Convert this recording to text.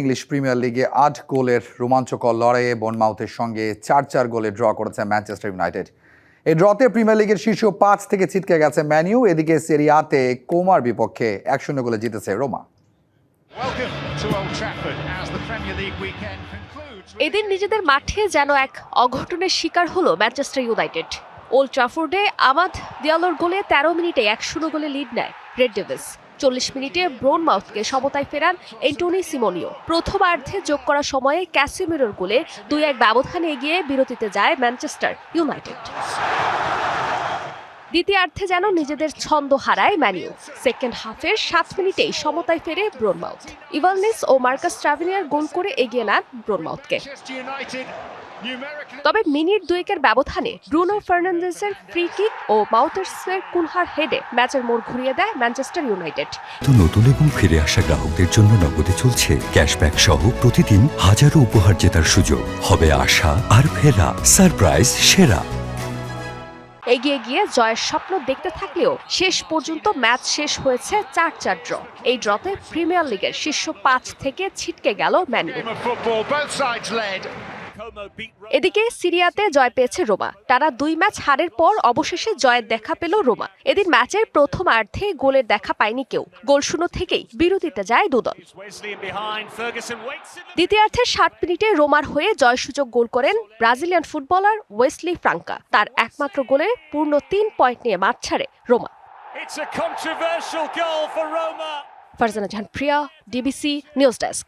English premier লিগে ৮ গোলের রোমাঞ্চকর লড়াইয়ে বোর্নমাউথের সঙ্গে ৪-৪ গোলে ড্র করেছে ম্যানচেস্টার ইউনাইটেড। এই ড্রতে প্রিমিয়ার লিগের শীর্ষ ৫ থেকে ছিটকে গেছে ম্যানইউ। এদিকে সেরি আতে কোমার বিপক্ষে ১-০ গোলে জিতেছে রোমা। এদিন নিজেদের মাঠে যেন এক অঘটনের শিকার হলো ম্যানচেস্টার ইউনাইটেড। ওল্ড ট্রাফোর্ডে আমাদ দিয়ালোর গোলে ১৩ মিনিটে ১-০ গোলে লিড নেয় রেড ডেভিলস। ৪০ মিনিটে বোর্নমাউথকে সমতায় ফেরান অ্যান্টনি সিমোনিও। প্রথমার্ধে যোগ করা সময়ে ক্যাসিমিরোর গোলে ২-১ ব্যবধানে এগিয়ে বিরতিতে যায় ম্যানচেস্টার ইউনাইটেড। দ্বিতীয়ার্ধে যেন নিজেদের ছন্দ হারায় ম্যানইউ। সেকেন্ড হাফের ৭ মিনিটেই সমতায় ফেরে বোর্নমাউথ। ইভালনিস ও মার্কাস ট্রাভেনিয়ার গোল করে এগিয়ে নেন বোর্নমাউথকে। তবে মিনিট দুয়েকের ব্যবধানে ব্রুনো ফার্নান্দেজের ফ্রি কিক ও মাউটার্সের কুনহার হেডে ম্যাচের মোড় ঘুরিয়ে দেয় ম্যানচেস্টার ইউনাইটেড। নতুন এবং ফিরে আসা গ্রাহকদের জন্য নগদে চলছে ক্যাশব্যাক সহ প্রতিদিন হাজারো উপহার জেতার সুযোগ। হবে আশা আর ফেরা, সারপ্রাইজ সেরা। এগিয়ে গিয়ে জয়ের স্বপ্ন দেখতে থাকলেও শেষ পর্যন্ত ম্যাচ শেষ হয়েছে ৪-৪ ড্র। এই ড্রতে প্রিমিয়ার লিগের শীর্ষ ৫ থেকে ছিটকে গেল ম্যানইউ। এদিকে সিরিয়াতে জয় পেয়েছে রোমা। টানা ২ ম্যাচ হারের পর অবশেষে জয়ের দেখা পেল রোমা। এদিন ম্যাচের প্রথমার্ধে গোলের দেখা পায়নি কেউ। গোলশূন্য থেকেই বিরতিতে যায় দুদল। দ্বিতীয়ার্ধের ৬০ মিনিটে রোমার হয়ে জয়সূচক গোল করেন ব্রাজিলিয়ান ফুটবলার ওয়েসলি ফ্রাঙ্কা। তার একমাত্র গোলে পূর্ণ ৩ পয়েন্ট নিয়ে মাঠ ছাড়ে রোমা। ফারজানা জাহান প্রিয়া, ডিবিসি নিউজ ডেস্ক।